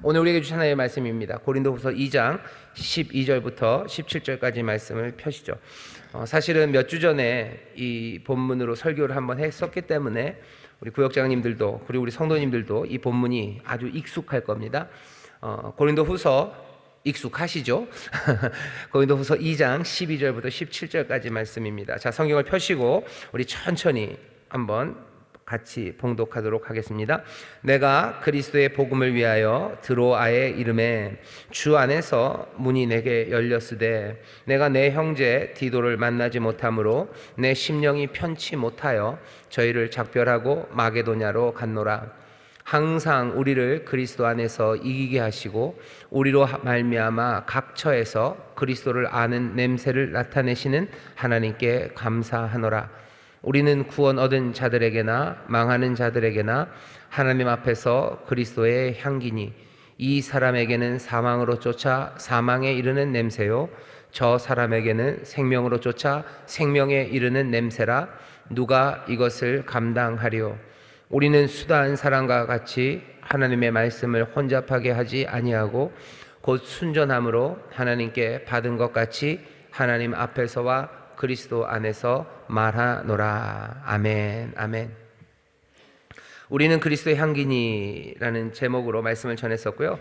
오늘 우리에게 주신 하나님의 말씀입니다. 고린도후서 2장 12절부터 17절까지 말씀을 펴시죠. 사실은 몇 주 전에 이 본문으로 설교를 한번 했었기 때문에 우리 구역장님들도 그리고 우리 성도님들도 이 본문이 아주 익숙할 겁니다. 고린도후서 익숙하시죠? 고린도후서 2장 12절부터 17절까지 말씀입니다. 자, 성경을 펴시고 우리 천천히 한번 같이 봉독하도록 하겠습니다. 내가 그리스도의 복음을 위하여 드로아의 이름에 주 안에서 문이 내게 열렸으되 내가 내 형제 디도를 만나지 못하므로 내 심령이 편치 못하여 저희를 작별하고 마게도냐로 갔노라. 항상 우리를 그리스도 안에서 이기게 하시고 우리로 말미암아 각 처에서 그리스도를 아는 냄새를 나타내시는 하나님께 감사하노라. 우리는 구원 얻은 자들에게나 망하는 자들에게나 하나님 앞에서 그리스도의 향기니 이 사람에게는 사망으로 쫓아 사망에 이르는 냄새요 저 사람에게는 생명으로 쫓아 생명에 이르는 냄새라. 누가 이것을 감당하리요? 우리는 수다한 사람과 같이 하나님의 말씀을 혼잡하게 하지 아니하고 곧 순전함으로 하나님께 받은 것 같이 하나님 앞에서와 그리스도 안에서 말하노라. 아멘. 아멘. 우리는 그리스도의 향기니라는 제목으로 말씀을 전했었고요.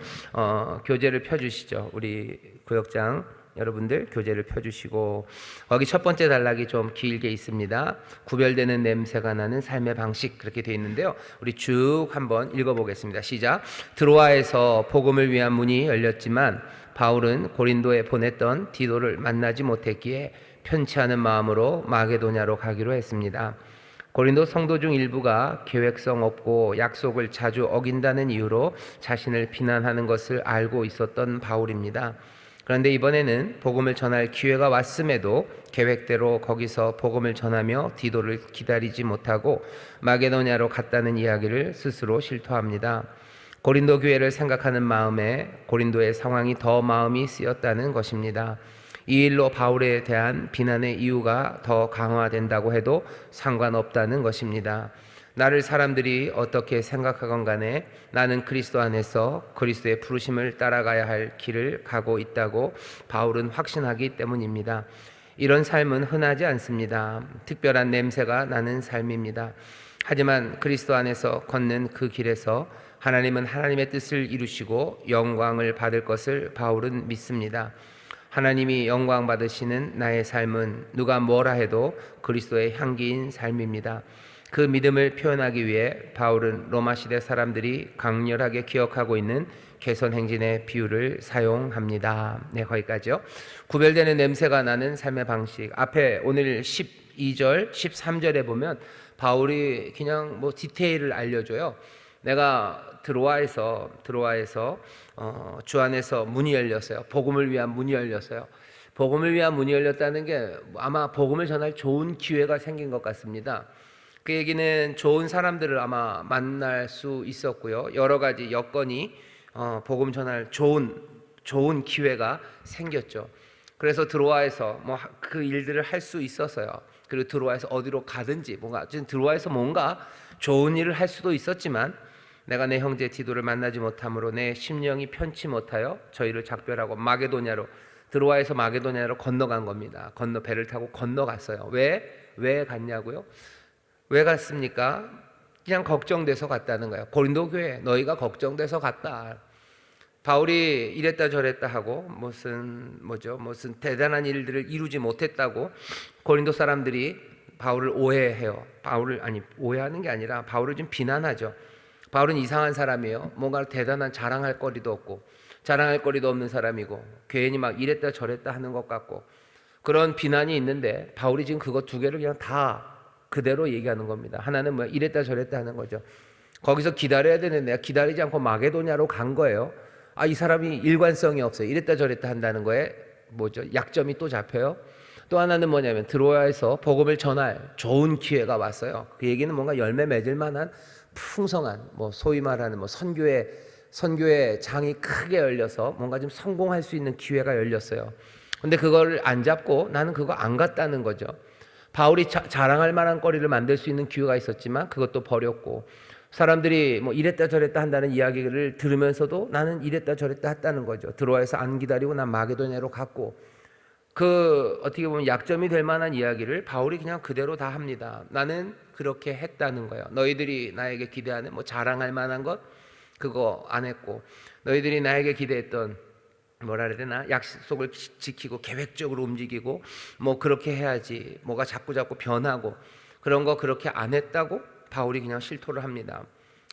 교재를 펴주시죠. 우리 구역장 여러분들 교재를 펴주시고 거기 첫 번째 단락이 좀 길게 있습니다. 구별되는 냄새가 나는 삶의 방식, 그렇게 되어 있는데요. 우리 쭉 한번 읽어보겠습니다. 시작. 드로아에서 복음을 위한 문이 열렸지만 바울은 고린도에 보냈던 디도를 만나지 못했기에 편치 않은 마음으로 마게도냐로 가기로 했습니다. 고린도 성도 중 일부가 계획성 없고 약속을 자주 어긴다는 이유로 자신을 비난하는 것을 알고 있었던 바울입니다. 그런데 이번에는 복음을 전할 기회가 왔음에도 계획대로 거기서 복음을 전하며 디도를 기다리지 못하고 마게도냐로 갔다는 이야기를 스스로 실토합니다. 고린도 교회를 생각하는 마음에 고린도의 상황이 더 마음이 쓰였다는 것입니다. 이 일로 바울에 대한 비난의 이유가 더 강화된다고 해도 상관없다는 것입니다. 나를 사람들이 어떻게 생각하건 간에 나는 그리스도 안에서 그리스도의 부르심을 따라가야 할 길을 가고 있다고 바울은 확신하기 때문입니다. 이런 삶은 흔하지 않습니다. 특별한 냄새가 나는 삶입니다. 하지만 그리스도 안에서 걷는 그 길에서 하나님은 하나님의 뜻을 이루시고 영광을 받을 것을 바울은 믿습니다. 하나님이 영광 받으시는 나의 삶은 누가 뭐라 해도 그리스도의 향기인 삶입니다. 그 믿음을 표현하기 위해 바울은 로마 시대 사람들이 강렬하게 기억하고 있는 개선 행진의 비유를 사용합니다. 네, 거기까지요. 구별되는 냄새가 나는 삶의 방식. 앞에 오늘 12절, 13절에 보면 바울이 그냥 디테일을 알려줘요. 내가 드로아에서 주 안에서 문이 열렸어요. 복음을 위한 문이 열렸어요. 복음을 위한 문이 열렸다는 게 아마 복음을 전할 좋은 기회가 생긴 것 같습니다. 그 얘기는 좋은 사람들을 아마 만날 수 있었고요. 여러 가지 여건이 복음 전할 좋은 기회가 생겼죠. 그래서 드로아에서 그 일들을 할 수 있었어요. 그리고 드로아에서 어디로 가든지 드로아에서 뭔가 좋은 일을 할 수도 있었지만 내가 내 형제 디도를 만나지 못함으로 내 심령이 편치 못하여 저희를 작별하고 마게도냐로, 드로아에서 마게도냐로 건너간 겁니다. 배를 타고 건너갔어요. 왜 갔냐고요? 왜 갔습니까? 그냥 걱정돼서 갔다는 거예요. 고린도 교회 너희가 걱정돼서 갔다. 바울이 이랬다 저랬다 하고 무슨 대단한 일들을 이루지 못했다고 고린도 사람들이 바울을 오해해요. 오해하는 게 아니라 바울을 좀 비난하죠. 바울은 이상한 사람이에요. 뭔가 대단한 자랑할 거리도 없고 자랑할 거리도 없는 사람이고 괜히 이랬다 저랬다 하는 것 같고 그런 비난이 있는데 바울이 지금 그거 두 개를 그냥 다 그대로 얘기하는 겁니다. 하나는 이랬다 저랬다 하는 거죠. 거기서 기다려야 되는데 내가 기다리지 않고 마게도냐로 간 거예요. 이 사람이 일관성이 없어요. 이랬다 저랬다 한다는 거에 약점이 또 잡혀요. 또 하나는 뭐냐면 드로아에서 복음을 전할 좋은 기회가 왔어요. 그 얘기는 뭔가 열매 맺을 만한 풍성한 소위 말하는 선교의 장이 크게 열려서 뭔가 좀 성공할 수 있는 기회가 열렸어요. 근데 그걸 안 잡고 나는 그거 안 갔다는 거죠. 바울이 자랑할 만한 거리를 만들 수 있는 기회가 있었지만 그것도 버렸고 사람들이 뭐 이랬다 저랬다 한다는 이야기를 들으면서도 나는 이랬다 저랬다 했다는 거죠. 드로아에서 안 기다리고 난 마게도냐로 갔고, 그 어떻게 보면 약점이 될 만한 이야기를 바울이 그냥 그대로 다 합니다. 나는 그렇게 했다는 거예요. 너희들이 나에게 기대하는 뭐 자랑할 만한 것 그거 안 했고, 너희들이 나에게 기대했던 뭐라 그래야 되나, 약속을 지키고 계획적으로 움직이고 뭐 그렇게 해야지 뭐가 자꾸 변하고 그런 거 그렇게 안 했다고 바울이 그냥 실토를 합니다.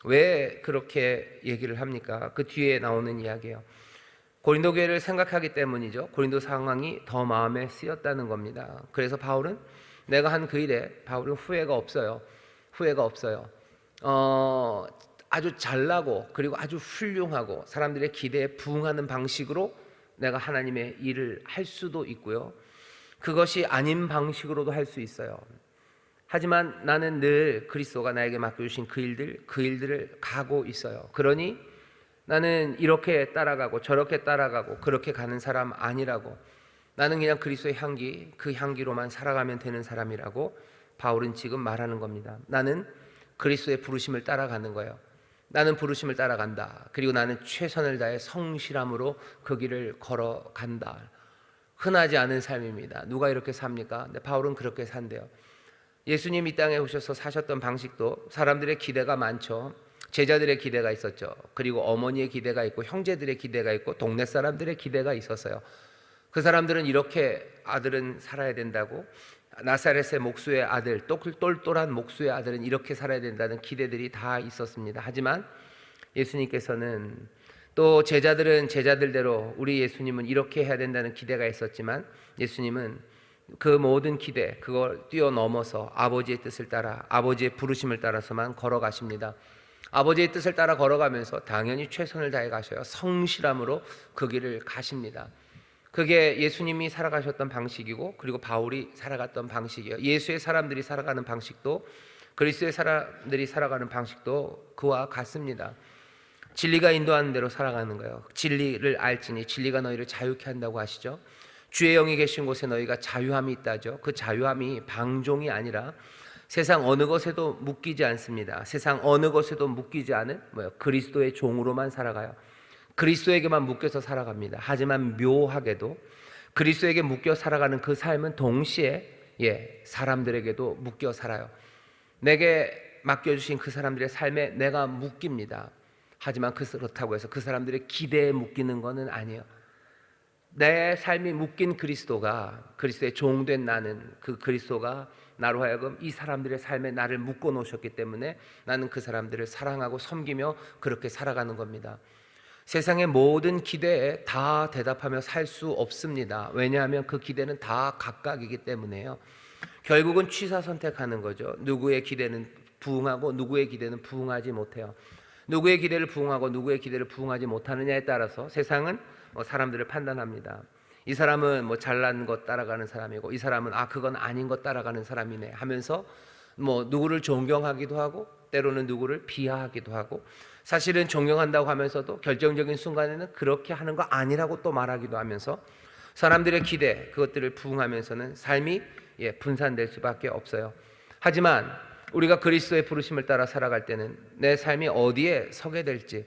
왜 그렇게 얘기를 합니까? 그 뒤에 나오는 이야기예요. 고린도 교회를 생각하기 때문이죠. 고린도 상황이 더 마음에 쓰였다는 겁니다. 그래서 바울은 내가 한 그 일에 바울은 후회가 없어요. 후회가 없어요. 아주 잘나고 그리고 아주 훌륭하고 사람들의 기대에 부응하는 방식으로 내가 하나님의 일을 할 수도 있고요, 그것이 아닌 방식으로도 할 수 있어요. 하지만 나는 늘 그리스도가 나에게 맡겨주신 그 일들을 가고 있어요. 그러니 나는 이렇게 따라가고 저렇게 따라가고 그렇게 가는 사람 아니라고, 나는 그냥 그리스도의 향기, 그 향기로만 살아가면 되는 사람이라고 바울은 지금 말하는 겁니다. 나는 그리스도의 부르심을 따라가는 거예요. 나는 부르심을 따라간다. 그리고 나는 최선을 다해 성실함으로 그 길을 걸어간다. 흔하지 않은 삶입니다. 누가 이렇게 삽니까? 근데 바울은 그렇게 산대요. 예수님 이 땅에 오셔서 사셨던 방식도 사람들의 기대가 많죠. 제자들의 기대가 있었죠. 그리고 어머니의 기대가 있고 형제들의 기대가 있고 동네 사람들의 기대가 있었어요. 그 사람들은 이렇게 아들은 살아야 된다고, 나사렛의 목수의 아들, 똘똘한 목수의 아들은 이렇게 살아야 된다는 기대들이 다 있었습니다. 하지만 예수님께서는, 또 제자들은 제자들대로 우리 예수님은 이렇게 해야 된다는 기대가 있었지만, 예수님은 그 모든 기대, 그걸 뛰어넘어서 아버지의 뜻을 따라, 아버지의 부르심을 따라서만 걸어가십니다. 아버지의 뜻을 따라 걸어가면서 당연히 최선을 다해 가셔요. 성실함으로 그 길을 가십니다. 그게 예수님이 살아가셨던 방식이고, 그리고 바울이 살아갔던 방식이에요. 예수의 사람들이 살아가는 방식도, 그리스도의 사람들이 살아가는 방식도 그와 같습니다. 진리가 인도하는 대로 살아가는 거예요. 진리를 알지니 진리가 너희를 자유케 한다고 하시죠. 주의 영이 계신 곳에 너희가 자유함이 있다죠. 그 자유함이 방종이 아니라 세상 어느 것에도 묶이지 않습니다. 세상 어느 것에도 묶이지 않은 그리스도의 종으로만 살아가요. 그리스도에게만 묶여서 살아갑니다. 하지만 묘하게도 그리스도에게 묶여 살아가는 그 삶은 동시에 사람들에게도 묶여 살아요. 내게 맡겨주신 그 사람들의 삶에 내가 묶입니다. 하지만 그렇다고 해서 그 사람들의 기대에 묶이는 것은 아니에요. 내 삶이 묶인 그리스도가, 그리스도의 종된 나는, 그 그리스도가 나로 하여금 이 사람들의 삶에 나를 묶어 놓으셨기 때문에 나는 그 사람들을 사랑하고 섬기며 그렇게 살아가는 겁니다. 세상의 모든 기대에 다 대답하며 살 수 없습니다. 왜냐하면 그 기대는 다 각각이기 때문에요. 결국은 취사 선택하는 거죠. 누구의 기대는 부응하고 누구의 기대는 부응하지 못해요. 누구의 기대를 부응하고 누구의 기대를 부응하지 못하느냐에 따라서 세상은 사람들을 판단합니다. 이 사람은 잘난 것 따라가는 사람이고, 이 사람은 그건 아닌 것 따라가는 사람이네 하면서 누구를 존경하기도 하고 때로는 누구를 비하하기도 하고, 사실은 존경한다고 하면서도 결정적인 순간에는 그렇게 하는 거 아니라고 또 말하기도 하면서 사람들의 기대, 그것들을 부응하면서는 삶이 분산될 수밖에 없어요. 하지만 우리가 그리스도의 부르심을 따라 살아갈 때는 내 삶이 어디에 서게 될지,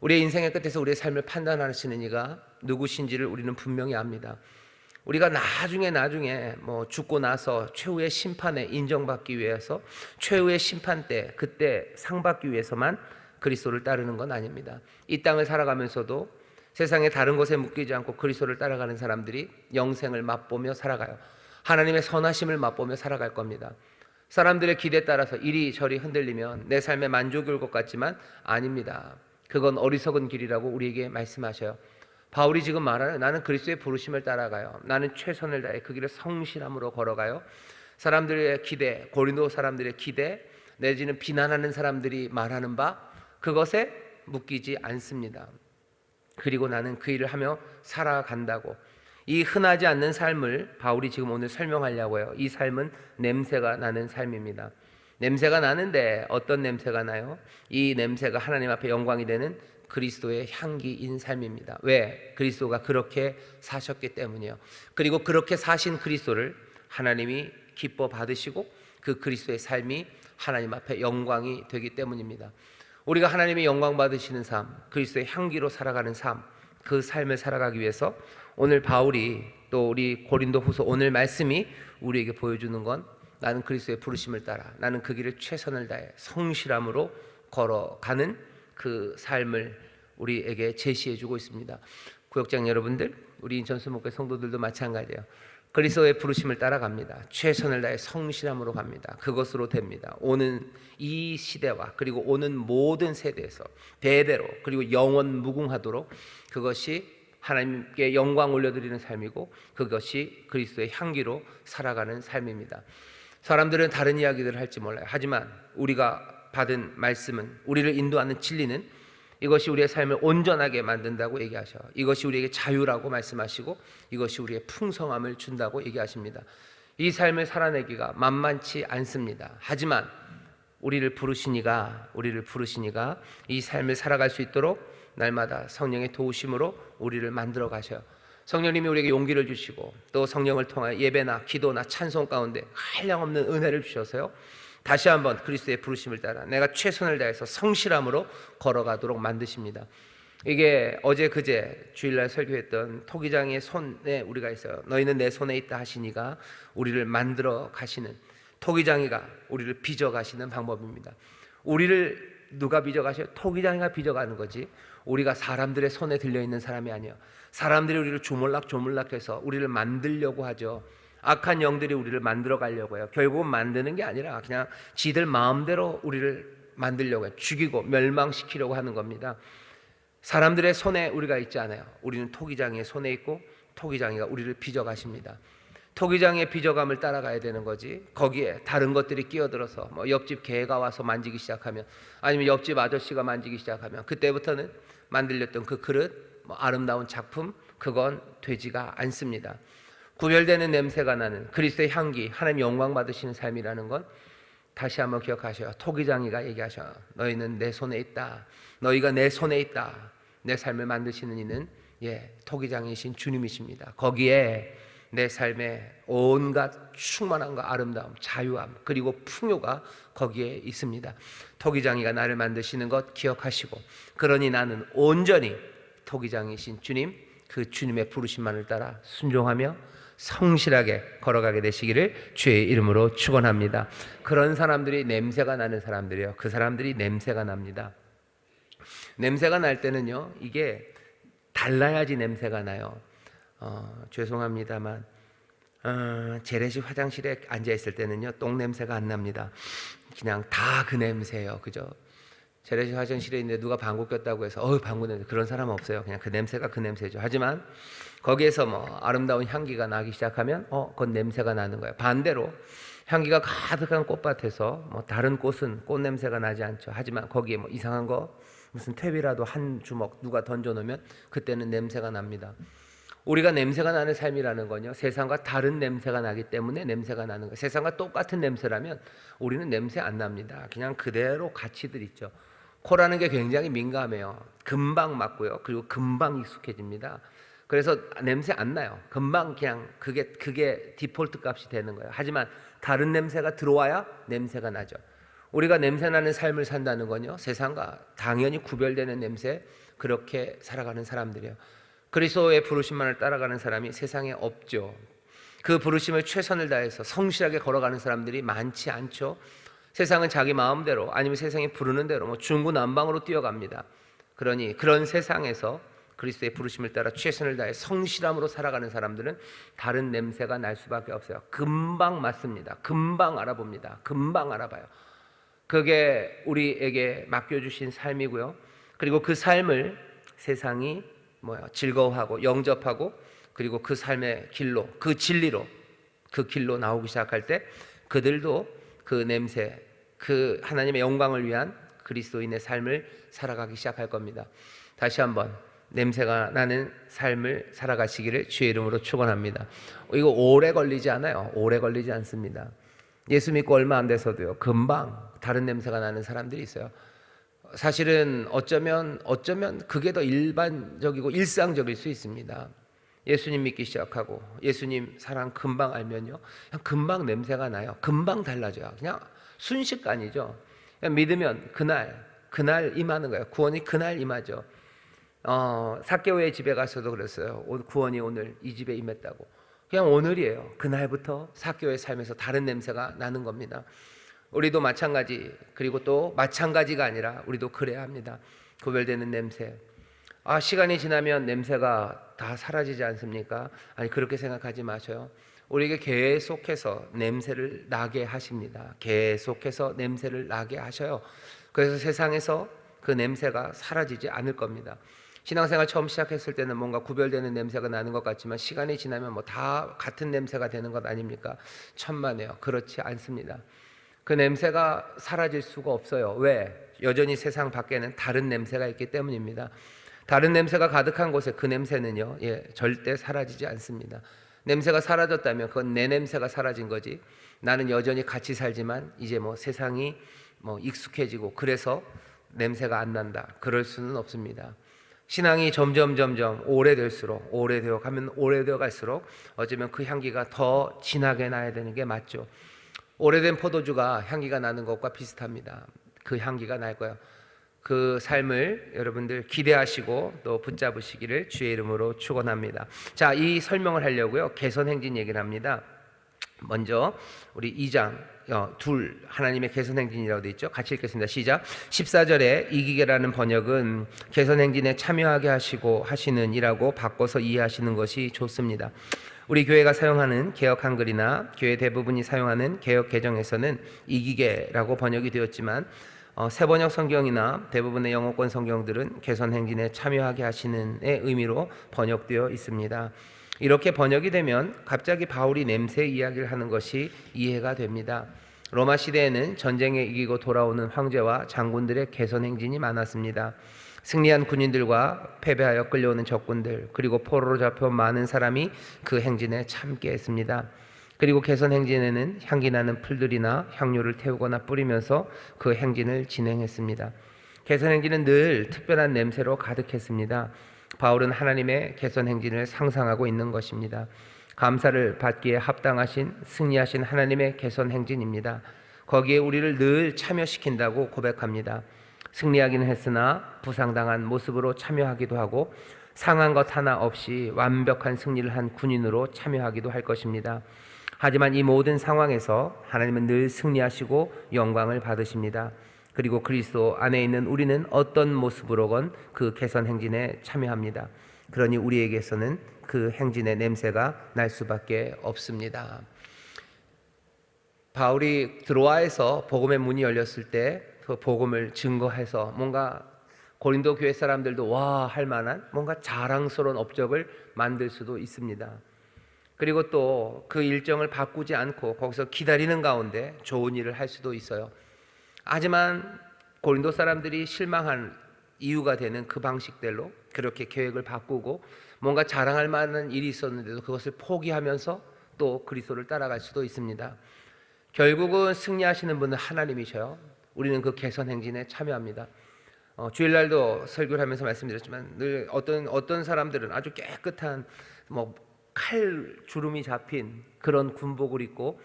우리의 인생의 끝에서 우리의 삶을 판단하시는 이가 누구신지를 우리는 분명히 압니다. 우리가 나중에 죽고 나서 최후의 심판에 인정받기 위해서, 최후의 심판 때 그때 상 받기 위해서만 그리스도를 따르는 건 아닙니다. 이 땅을 살아가면서도 세상의 다른 곳에 묶이지 않고 그리스도를 따라가는 사람들이 영생을 맛보며 살아가요. 하나님의 선하심을 맛보며 살아갈 겁니다. 사람들의 기대에 따라서 이리저리 흔들리면 내 삶에 만족이 올 것 같지만 아닙니다. 그건 어리석은 길이라고 우리에게 말씀하셔요. 바울이 지금 말하는, 나는 그리스도의 부르심을 따라가요. 나는 최선을 다해 그 길을 성실함으로 걸어가요. 사람들의 기대, 고린도 사람들의 기대, 내지는 비난하는 사람들이 말하는 바, 그것에 묶이지 않습니다. 그리고 나는 그 일을 하며 살아간다고. 이 흔하지 않는 삶을 바울이 지금 오늘 설명하려고 해요. 이 삶은 냄새가 나는 삶입니다. 냄새가 나는데 어떤 냄새가 나요? 이 냄새가 하나님 앞에 영광이 되는 그리스도의 향기인 삶입니다. 왜? 그리스도가 그렇게 사셨기 때문이에요. 그리고 그렇게 사신 그리스도를 하나님이 기뻐 받으시고 그 그리스도의 삶이 하나님 앞에 영광이 되기 때문입니다. 우리가 하나님의 영광 받으시는 삶, 그리스도의 향기로 살아가는 삶, 그 삶을 살아가기 위해서 오늘 바울이 또 우리 고린도후서 오늘 말씀이 우리에게 보여주는 건 나는 그리스도의 부르심을 따라 나는 그 길을 최선을 다해 성실함으로 걸어가는 그 삶을 우리에게 제시해주고 있습니다. 구역장 여러분들, 우리 인천수목회 성도들도 마찬가지예요. 그리스도의 부르심을 따라갑니다. 최선을 다해 성실함으로 갑니다. 그것으로 됩니다. 오는 이 시대와 그리고 오는 모든 세대에서 대대로 그리고 영원 무궁하도록 그것이 하나님께 영광 올려드리는 삶이고 그것이 그리스도의 향기로 살아가는 삶입니다. 사람들은 다른 이야기들을 할지 몰라요. 하지만 우리가 받은 말씀은, 우리를 인도하는 진리는 이것이 우리의 삶을 온전하게 만든다고 얘기하셔. 이것이 우리에게 자유라고 말씀하시고 이것이 우리의 풍성함을 준다고 얘기하십니다. 이 삶을 살아내기가 만만치 않습니다. 하지만 우리를 부르시니가 이 삶을 살아갈 수 있도록 날마다 성령의 도우심으로 우리를 만들어 가셔요. 성령님이 우리에게 용기를 주시고 또 성령을 통하여 예배나 기도나 찬송 가운데 한량없는 은혜를 주셔서요, 다시 한번 그리스도의 부르심을 따라 내가 최선을 다해서 성실함으로 걸어가도록 만드십니다. 이게 어제 그제 주일날 설교했던 토기장의 손에 우리가 있어요. 너희는 내 손에 있다 하시니가 우리를 만들어 가시는, 토기장이가 우리를 빚어 가시는 방법입니다. 우리를 누가 빚어 가셔요? 토기장이가 빚어 가는 거지 우리가 사람들의 손에 들려있는 사람이 아니에요. 사람들이 우리를 조물락조물락해서 우리를 만들려고 하죠. 악한 영들이 우리를 만들어 가려고 해요. 결국은 만드는 게 아니라 그냥 지들 마음대로 우리를 만들려고 해요. 죽이고 멸망시키려고 하는 겁니다. 사람들의 손에 우리가 있지 않아요. 우리는 토기장이의 손에 있고 토기장이가 우리를 빚어가십니다. 토기장의 빚어감을 따라가야 되는 거지, 거기에 다른 것들이 끼어들어서 뭐 옆집 개가 와서 만지기 시작하면, 아니면 옆집 아저씨가 만지기 시작하면 그때부터는 만들렸던 그 그릇, 뭐 아름다운 작품, 그건 되지가 않습니다. 구별되는 냄새가 나는 그리스도의 향기, 하나님 영광 받으시는 삶이라는 건 다시 한번 기억하셔요. 토기장이가 얘기하셔. 너희는 내 손에 있다. 너희가 내 손에 있다. 내 삶을 만드시는 이는 토기장이신 주님이십니다. 거기에 내 삶의 온갖 충만함과 아름다움, 자유함, 그리고 풍요가 거기에 있습니다. 토기장이가 나를 만드시는 것 기억하시고, 그러니 나는 온전히 토기장이신 주님, 그 주님의 부르심만을 따라 순종하며 성실하게 걸어가게 되시기를 주의 이름으로 축원합니다. 그런 사람들이 냄새가 나는 사람들이에요. 그 사람들이 냄새가 납니다. 냄새가 날 때는요, 이게 달라야지 냄새가 나요. 죄송합니다만 재래식 화장실에 앉아 있을 때는요, 똥 냄새가 안 납니다. 그냥 다 그 냄새예요. 그죠? 재래식 화장실에 있는데 누가 방구 꼈다고 해서 방구 냄새, 그런 사람 없어요. 그냥 그 냄새가 그 냄새죠. 하지만 거기에서 뭐 아름다운 향기가 나기 시작하면 그건 냄새가 나는 거예요. 반대로 향기가 가득한 꽃밭에서 뭐 다른 꽃은 꽃 냄새가 나지 않죠. 하지만 거기에 뭐 이상한 거, 무슨 퇴비라도 한 주먹 누가 던져 놓으면 그때는 냄새가 납니다. 우리가 냄새가 나는 삶이라는 건요, 세상과 다른 냄새가 나기 때문에 냄새가 나는 거예요. 세상과 똑같은 냄새라면 우리는 냄새 안 납니다. 그냥 그대로 가치들 있죠. 코라는 게 굉장히 민감해요. 금방 맞고요. 그리고 금방 익숙해집니다. 그래서 냄새 안 나요. 금방 그냥 그게 디폴트 값이 되는 거예요. 하지만 다른 냄새가 들어와야 냄새가 나죠. 우리가 냄새 나는 삶을 산다는 건요, 세상과 당연히 구별되는 냄새, 그렇게 살아가는 사람들이에요. 그리스도의 부르심만을 따라가는 사람이 세상에 없죠. 그 부르심을 최선을 다해서 성실하게 걸어가는 사람들이 많지 않죠. 세상은 자기 마음대로, 아니면 세상이 부르는 대로 뭐 중구난방으로 뛰어갑니다. 그러니 그런 세상에서 그리스도의 부르심을 따라 최선을 다해 성실함으로 살아가는 사람들은 다른 냄새가 날 수밖에 없어요. 금방 맞습니다. 금방 알아봅니다. 금방 알아봐요. 그게 우리에게 맡겨주신 삶이고요. 그리고 그 삶을 세상이 즐거워하고 영접하고, 그리고 그 삶의 길로, 그 진리로, 그 길로 나오기 시작할 때 그들도 그 냄새, 그 하나님의 영광을 위한 그리스도인의 삶을 살아가기 시작할 겁니다. 다시 한번 냄새가 나는 삶을 살아가시기를 주의 이름으로 축원합니다. 이거 오래 걸리지 않아요. 오래 걸리지 않습니다. 예수 믿고 얼마 안 돼서도요, 금방 다른 냄새가 나는 사람들이 있어요. 사실은 어쩌면 그게 더 일반적이고 일상적일 수 있습니다. 예수님 믿기 시작하고 예수님 사랑 금방 알면요, 그냥 금방 냄새가 나요. 금방 달라져요. 그냥 순식간이죠. 믿으면 그날 임하는 거예요. 구원이 그날 임하죠. 삭개오의 집에 가서도 그랬어요. 구원이 오늘 이 집에 임했다고. 그냥 오늘이에요. 그날부터 삭개오의 삶에서 다른 냄새가 나는 겁니다. 우리도 마찬가지, 그리고 또 마찬가지가 아니라 우리도 그래야 합니다. 구별되는 냄새. 시간이 지나면 냄새가 다 사라지지 않습니까? 아니, 그렇게 생각하지 마셔요. 우리에게 계속해서 냄새를 나게 하십니다. 계속해서 냄새를 나게 하셔요. 그래서 세상에서 그 냄새가 사라지지 않을 겁니다. 신앙생활 처음 시작했을 때는 뭔가 구별되는 냄새가 나는 것 같지만 시간이 지나면 뭐 다 같은 냄새가 되는 것 아닙니까? 천만에요. 그렇지 않습니다. 그 냄새가 사라질 수가 없어요. 왜? 여전히 세상 밖에는 다른 냄새가 있기 때문입니다. 다른 냄새가 가득한 곳에 그 냄새는요, 절대 사라지지 않습니다. 냄새가 사라졌다면 그건 내 냄새가 사라진 거지, 나는 여전히 같이 살지만 이제 뭐 세상이 뭐 익숙해지고 그래서 냄새가 안 난다, 그럴 수는 없습니다. 신앙이 점점 오래되어 갈수록 어쩌면 그 향기가 더 진하게 나야 되는 게 맞죠. 오래된 포도주가 향기가 나는 것과 비슷합니다. 그 향기가 날 거예요. 그 삶을 여러분들 기대하시고 또 붙잡으시기를 주의 이름으로 축원합니다. 자, 이 설명을 하려고요, 개선행진 얘기를 합니다. 먼저 우리 2장 둘, 하나님의 개선행진이라고 되어 있죠. 같이 읽겠습니다. 시작. 14절에 이기게라는 번역은 개선행진에 참여하게 하시고 하시는 이라고 바꿔서 이해하시는 것이 좋습니다. 우리 교회가 사용하는 개역 한글이나 교회 대부분이 사용하는 개역 개정에서는 이기게라고 번역이 되었지만 새번역 성경이나 대부분의 영어권 성경들은 개선행진에 참여하게 하시는의 의미로 번역되어 있습니다. 이렇게 번역이 되면 갑자기 바울이 냄새 이야기를 하는 것이 이해가 됩니다. 로마 시대에는 전쟁에 이기고 돌아오는 황제와 장군들의 개선행진이 많았습니다. 승리한 군인들과 패배하여 끌려오는 적군들, 그리고 포로로 잡혀온 많은 사람이 그 행진에 참게 했습니다. 그리고 개선행진에는 향기나는 풀들이나 향료를 태우거나 뿌리면서 그 행진을 진행했습니다. 개선행진은 늘 특별한 냄새로 가득했습니다. 바울은 하나님의 개선행진을 상상하고 있는 것입니다. 감사를 받기에 합당하신 승리하신 하나님의 개선행진입니다. 거기에 우리를 늘 참여시킨다고 고백합니다. 승리하기는 했으나 부상당한 모습으로 참여하기도 하고 상한 것 하나 없이 완벽한 승리를 한 군인으로 참여하기도 할 것입니다. 하지만 이 모든 상황에서 하나님은 늘 승리하시고 영광을 받으십니다. 그리고 그리스도 안에 있는 우리는 어떤 모습으로건 그 개선 행진에 참여합니다. 그러니 우리에게서는 그 행진의 냄새가 날 수밖에 없습니다. 바울이 드로아에서 복음의 문이 열렸을 때 그 복음을 증거해서 뭔가 고린도 교회 사람들도 와 할 만한 뭔가 자랑스러운 업적을 만들 수도 있습니다. 그리고 또 그 일정을 바꾸지 않고 거기서 기다리는 가운데 좋은 일을 할 수도 있어요. 하지만 고린도 사람들이 실망한 이유가 되는 그 방식대로 그렇게 계획을 바꾸고 뭔가 자랑할 만한 일이 있었는데도 그것을 포기하면서 또 그리스도를 따라갈 수도 있습니다. 결국은 승리하시는 분은 하나님이셔요. 우리는 그 개선 행진에 참여합니다. 주일날도 설교를 하면서 말씀드렸지만 늘 어떤 사람들은 아주 깨끗한 뭐 칼 주름이 잡힌 그런 군복을 입고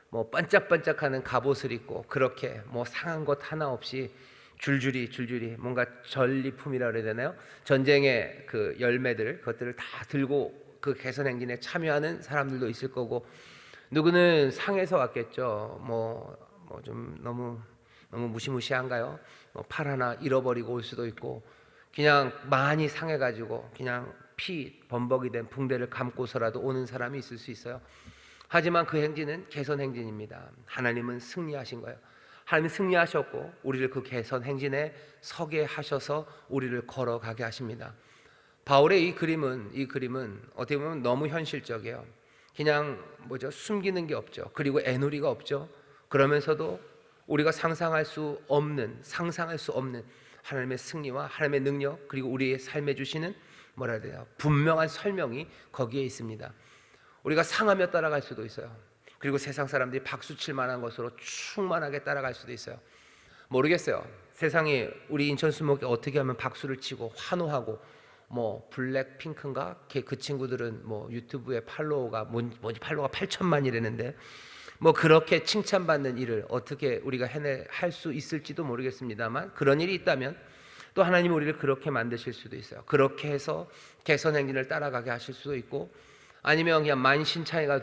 뭐 반짝반짝하는 갑옷을 입고 그렇게 뭐 상한 것 하나 없이 줄줄이 뭔가 전리품이라 그래야 되나요? 전쟁의 그 열매들 그것들을 다 들고 그 개선 행진에 참여하는 사람들도 있을 거고, 누구는 상해서 왔겠죠. 뭐 좀 너무 무시무시한가요? 팔 하나 잃어버리고 올 수도 있고, 그냥 많이 상해가지고 그냥 피 범벅이 된 붕대를 감고서라도 오는 사람이 있을 수 있어요. 하지만 그 행진은 개선 행진입니다. 하나님은 승리하신 거예요. 하나님이 승리하셨고 우리를 그 개선 행진에 서게 하셔서 우리를 걸어가게 하십니다. 바울의 이 그림은 어떻게 보면 너무 현실적이에요. 그냥 숨기는 게 없죠. 그리고 애누리가 없죠. 그러면서도 우리가 상상할 수 없는 하나님의 승리와 하나님의 능력, 그리고 우리의 삶에 주시는 뭐라 해야 되나, 분명한 설명이 거기에 있습니다. 우리가 상하며 따라갈 수도 있어요. 그리고 세상 사람들이 박수칠 만한 것으로 충만하게 따라갈 수도 있어요. 모르겠어요. 세상에 우리 인천 수목에 어떻게 하면 박수를 치고 환호하고, 뭐 블랙핑크인가? 그 친구들은 뭐 유튜브에 팔로워가 팔로워가 8천만이라는데 뭐 그렇게 칭찬받는 일을 어떻게 우리가 할 수 있을지도 모르겠습니다만, 그런 일이 있다면 또 하나님이 우리를 그렇게 만드실 수도 있어요. 그렇게 해서 개선 행진을 따라가게 하실 수도 있고, 아니면 그냥 만신창이가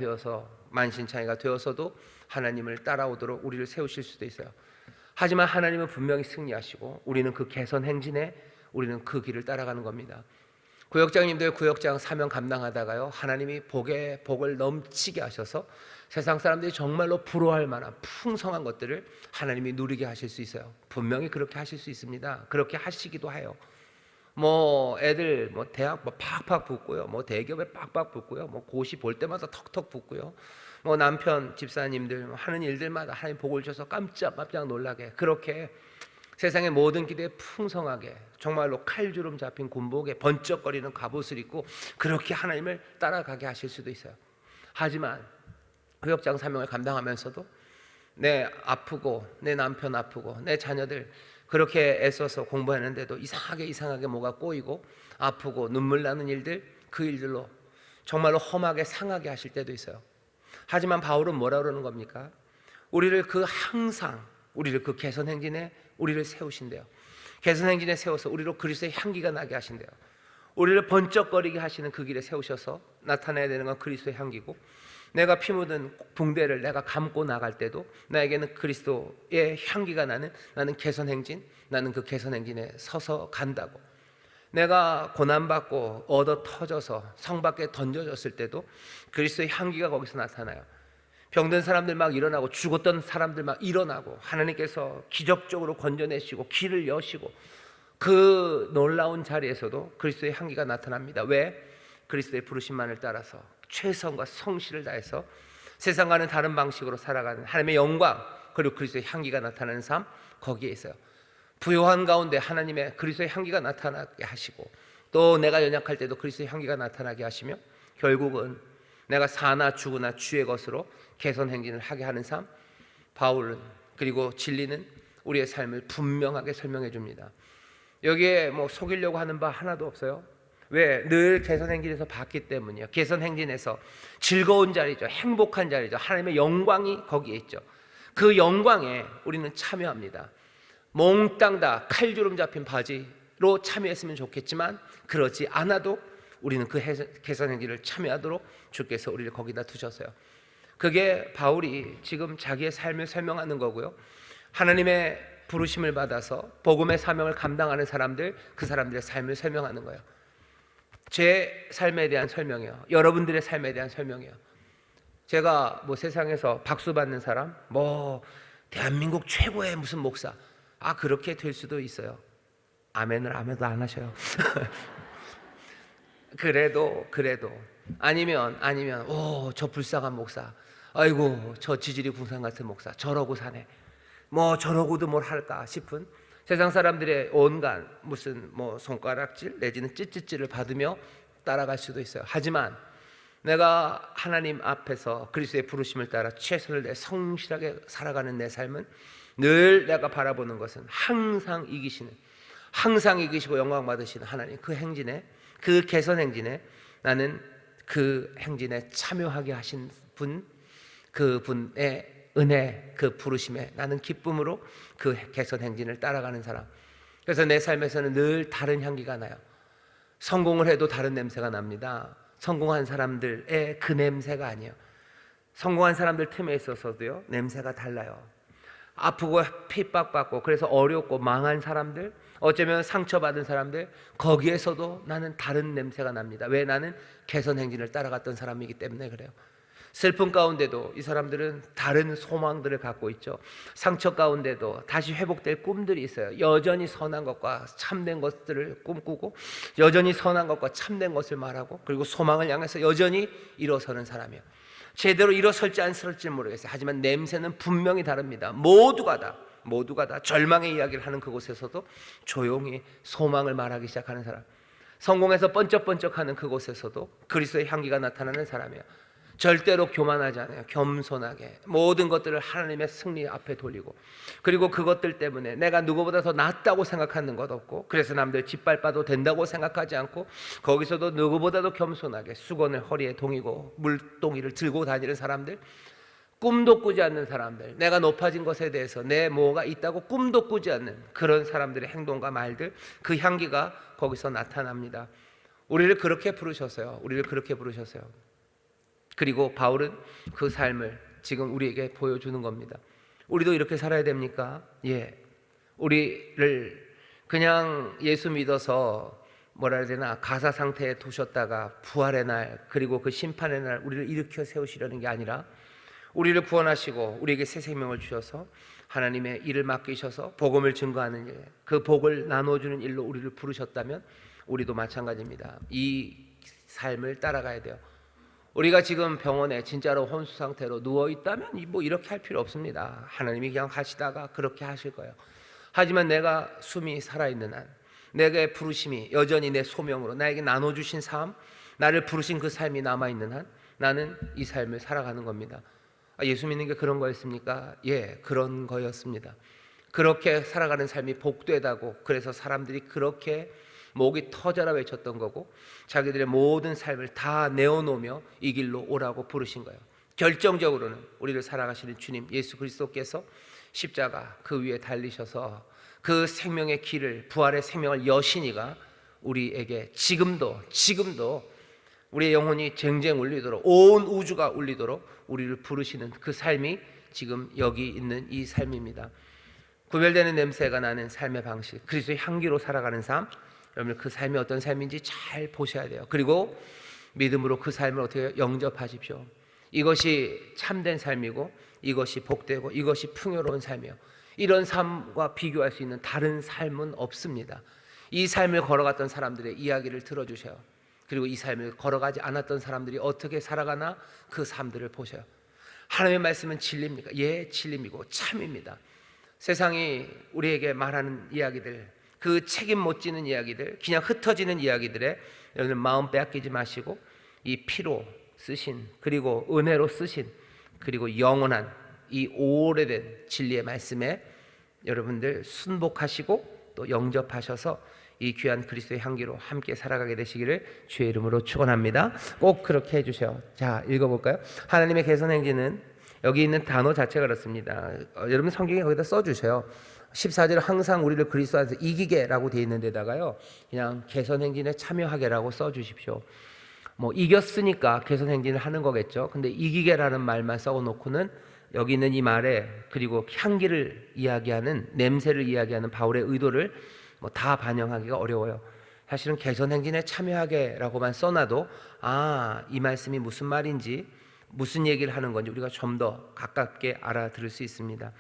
되어서도 하나님을 따라오도록 우리를 세우실 수도 있어요. 하지만 하나님은 분명히 승리하시고 우리는 그 개선 행진에 우리는 그 길을 따라가는 겁니다. 구역장님들 구역장 사명 감당하다가요, 하나님이 복을 넘치게 하셔서 세상 사람들이 정말로 부러워할 만한 풍성한 것들을 하나님이 누리게 하실 수 있어요. 분명히 그렇게 하실 수 있습니다. 그렇게 하시기도 해요. 뭐 애들 뭐 대학 뭐 팍팍 붙고요, 뭐 대기업에 팍팍 붙고요, 뭐 고시 볼 때마다 턱턱 붙고요, 뭐 남편 집사님들 하는 일들마다 하나님 복을 줘서 깜짝깜짝 놀라게, 그렇게 세상의 모든 기대에 풍성하게 정말로 칼주름 잡힌 군복에 번쩍거리는 갑옷을 입고 그렇게 하나님을 따라가게 하실 수도 있어요. 하지만 구역장 사명을 감당하면서도 내 아프고 내 남편 아프고 내 자녀들 그렇게 애써서 공부했는데도 이상하게 뭐가 꼬이고 아프고 눈물 나는 일들, 그 일들로 정말로 험하게 상하게 하실 때도 있어요. 하지만 바울은 뭐라 그러는 겁니까? 우리를 그 개선 행진에 우리를 세우신대요. 개선 행진에 세워서 우리로 그리스도의 향기가 나게 하신대요. 우리를 번쩍거리게 하시는 그 길에 세우셔서 나타나야 되는 건 그리스도의 향기고, 내가 피 묻은 붕대를 내가 감고 나갈 때도 나에게는 그리스도의 향기가 나는 개선 행진, 나는 그 개선 행진에 서서 간다고. 내가 고난받고 얻어 터져서 성 밖에 던져졌을 때도 그리스도의 향기가 거기서 나타나요. 병든 사람들 막 일어나고 죽었던 사람들 막 일어나고 하나님께서 기적적으로 건져내시고 길을 여시고, 그 놀라운 자리에서도 그리스도의 향기가 나타납니다. 왜? 그리스도의 부르심만을 따라서 최선과 성실을 다해서 세상과는 다른 방식으로 살아가는 하나님의 영광, 그리고 그리스도의 향기가 나타나는 삶, 거기에 있어요. 부요한 가운데 하나님의 그리스도의 향기가 나타나게 하시고, 또 내가 연약할 때도 그리스도의 향기가 나타나게 하시며, 결국은 내가 사나 죽으나 주의 것으로 개선 행진을 하게 하는 삶, 바울은 그리고 진리는 우리의 삶을 분명하게 설명해 줍니다. 여기에 뭐 속이려고 하는 바 하나도 없어요. 왜? 늘 개선 행진에서 봤기 때문이에요. 개선 행진에서 즐거운 자리죠. 행복한 자리죠. 하나님의 영광이 거기에 있죠. 그 영광에 우리는 참여합니다. 몽땅 다 칼주름 잡힌 바지로 참여했으면 좋겠지만 그렇지 않아도 우리는 그 개선 행진을 참여하도록 주께서 우리를 거기다 두셨어요. 그게 바울이 지금 자기의 삶을 설명하는 거고요, 하나님의 부르심을 받아서 복음의 사명을 감당하는 사람들, 그 사람들의 삶을 설명하는 거예요. 제 삶에 대한 설명이에요. 여러분들의 삶에 대한 설명이에요. 제가 뭐 세상에서 박수 받는 사람, 뭐 대한민국 최고의 무슨 목사, 그렇게 될 수도 있어요. 아멘을 아멘도 안 하셔요. 그래도 아니면 저 불쌍한 목사, 아이고 저 지질이 궁상 같은 목사 저러고 사네, 뭐 저러고도 뭘 할까 싶은 세상 사람들의 온갖 무슨 뭐 손가락질 내지는 찌찌찌를 받으며 따라갈 수도 있어요. 하지만 내가 하나님 앞에서 그리스도의 부르심을 따라 최선을 다해 성실하게 살아가는 내 삶은 늘 내가 바라보는 것은 항상 이기시고 영광 받으시는 하나님, 그 행진에, 그 개선 행진에 나는 그 행진에 참여하게 하신 분, 그분의 은혜, 그 부르심에 나는 기쁨으로 그 개선 행진을 따라가는 사람. 그래서 내 삶에서는 늘 다른 향기가 나요. 성공을 해도 다른 냄새가 납니다. 성공한 사람들의 그 냄새가 아니에요. 성공한 사람들 틈에 있어서도요, 냄새가 달라요. 아프고 핍박받고 그래서 어렵고 망한 사람들, 어쩌면 상처받은 사람들, 거기에서도 나는 다른 냄새가 납니다. 왜? 나는 개선 행진을 따라갔던 사람이기 때문에 그래요. 슬픔 가운데도 이 사람들은 다른 소망들을 갖고 있죠. 상처 가운데도 다시 회복될 꿈들이 있어요. 여전히 선한 것과 참된 것들을 꿈꾸고, 여전히 선한 것과 참된 것을 말하고, 그리고 소망을 향해서 여전히 일어서는 사람이에요. 제대로 일어설지 안 설지 모르겠어요. 하지만 냄새는 분명히 다릅니다. 모두가 다 절망의 이야기를 하는 그곳에서도 조용히 소망을 말하기 시작하는 사람, 성공해서 번쩍번쩍하는 그곳에서도 그리스도의 향기가 나타나는 사람이에요. 절대로 교만하지 않아요. 겸손하게 모든 것들을 하나님의 승리 앞에 돌리고, 그리고 그것들 때문에 내가 누구보다 더 낫다고 생각하는 것 없고, 그래서 남들 짓밟아도 된다고 생각하지 않고, 거기서도 누구보다도 겸손하게 수건을 허리에 동이고 물동이를 들고 다니는 사람들, 꿈도 꾸지 않는 사람들, 내가 높아진 것에 대해서 내 뭐가 있다고 꿈도 꾸지 않는 그런 사람들의 행동과 말들, 그 향기가 거기서 나타납니다. 우리를 그렇게 부르셨어요. 우리를 그렇게 부르셨어요. 그리고 바울은 그 삶을 지금 우리에게 보여주는 겁니다. 우리도 이렇게 살아야 됩니까? 예. 우리를 그냥 예수 믿어서 뭐라 해야 되나 가사 상태에 두셨다가 부활의 날 그리고 그 심판의 날 우리를 일으켜 세우시려는 게 아니라 우리를 구원하시고 우리에게 새 생명을 주셔서 하나님의 일을 맡기셔서 복음을 증거하는 일, 그 복을 나눠주는 일로 우리를 부르셨다면 우리도 마찬가지입니다. 이 삶을 따라가야 돼요. 우리가 지금 병원에 진짜로 혼수 상태로 누워있다면 뭐 이렇게 할 필요 없습니다. 하나님이 그냥 하시다가 그렇게 하실 거예요. 하지만 내가 숨이 살아있는 한, 내게 부르심이 여전히 내 소명으로 나에게 나눠주신 삶, 나를 부르신 그 삶이 남아있는 한 나는 이 삶을 살아가는 겁니다. 예수 믿는 게 그런 거였습니까? 예, 그런 거였습니다. 그렇게 살아가는 삶이 복되다고, 그래서 사람들이 그렇게 목이 터져라 외쳤던 거고 자기들의 모든 삶을 다 내어놓으며 이 길로 오라고 부르신 거예요. 결정적으로는 우리를 살아가시는 주님 예수 그리스도께서 십자가 그 위에 달리셔서 그 생명의 길을, 부활의 생명을 여신이가 우리에게 지금도 우리의 영혼이 쟁쟁 울리도록, 온 우주가 울리도록 우리를 부르시는 그 삶이 지금 여기 있는 이 삶입니다. 구별되는 냄새가 나는 삶의 방식, 그리스도의 향기로 살아가는 삶, 여러분 그 삶이 어떤 삶인지 잘 보셔야 돼요. 그리고 믿음으로 그 삶을 어떻게 영접하십시오. 이것이 참된 삶이고 이것이 복되고 이것이 풍요로운 삶이에요. 이런 삶과 비교할 수 있는 다른 삶은 없습니다. 이 삶을 걸어갔던 사람들의 이야기를 들어주세요. 그리고 이 삶을 걸어가지 않았던 사람들이 어떻게 살아가나 그 삶들을 보셔요. 하나님의 말씀은 진리입니까? 예, 진리이고 참입니다. 세상이 우리에게 말하는 이야기들, 그 책임 못 지는 이야기들, 그냥 흩어지는 이야기들에 여러분 마음 빼앗기지 마시고 이 피로 쓰신, 그리고 은혜로 쓰신, 그리고 영원한 이 오래된 진리의 말씀에 여러분들 순복하시고 또 영접하셔서 이 귀한 그리스도의 향기로 함께 살아가게 되시기를 주의 이름으로 축원합니다. 꼭 그렇게 해주세요. 자, 읽어볼까요? 하나님의 개선 행진은 여기 있는 단어 자체가 그렇습니다. 여러분 성경에 거기다 써주세요. 14절 항상 우리를 그리스도 안에서 이기게라고 되어 있는 데다가요 그냥 개선 행진에 참여하게라고 써주십시오. 뭐 이겼으니까 개선 행진을 하는 거겠죠. 근데 이기게라는 말만 써놓고는 여기 있는 이 말에, 그리고 향기를 이야기하는, 냄새를 이야기하는 바울의 의도를 뭐 다 반영하기가 어려워요. 사실은 개선 행진에 참여하게라고만 써놔도 이 말씀이 무슨 말인지, 무슨 얘기를 하는 건지 우리가 좀 더 가깝게 알아들을 수 있습니다.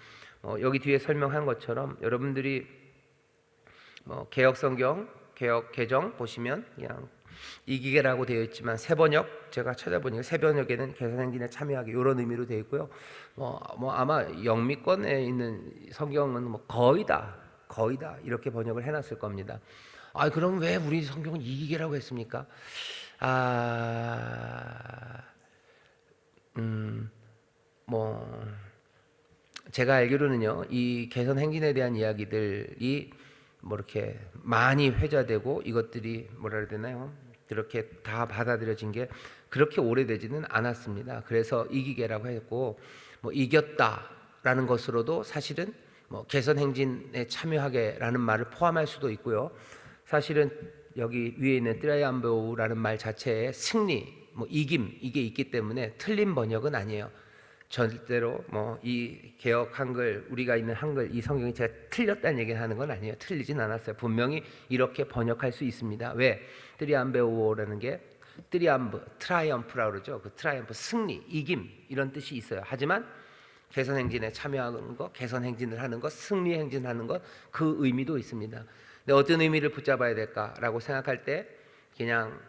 여기 뒤에 설명한 것처럼 여러분들이 개역 성경, 개역 개정 보시면 그냥 이기게라고 되어 있지만 새번역, 제가 찾아보니까 새번역에는 개선 행진에 참여하기 이런 의미로 되어 있고요. 아마 영미권에 있는 성경은 거의 다 이렇게 번역을 해놨을 겁니다. 그럼 왜 우리 성경은 이기게라고 했습니까? 제가 알기로는요, 이 개선 행진에 대한 이야기들이 이렇게 많이 회자되고 이것들이 뭐라 해야 되나요? 그렇게 다 받아들여진 게 그렇게 오래되지는 않았습니다. 그래서 이기게라고 했고, 이겼다라는 것으로도 사실은 개선 행진에 참여하게라는 말을 포함할 수도 있고요. 사실은 여기 위에 있는 트라이암보라는 말 자체에 승리, 이김 이게 있기 때문에 틀린 번역은 아니에요. 절대로 이 개역 한글, 우리가 있는 한글, 이 성경이 제가 틀렸다는 얘기를 하는 건 아니에요. 틀리진 않았어요. 분명히 이렇게 번역할 수 있습니다. 왜? 트리암베오라는 게 트라이엄프라고 그러죠. 그 트라이엄프, 승리, 이김 이런 뜻이 있어요. 하지만 개선 행진에 참여하는 것, 개선 행진을 하는 것, 승리 행진하는 것, 그 의미도 있습니다. 근데 어떤 의미를 붙잡아야 될까라고 생각할 때 그냥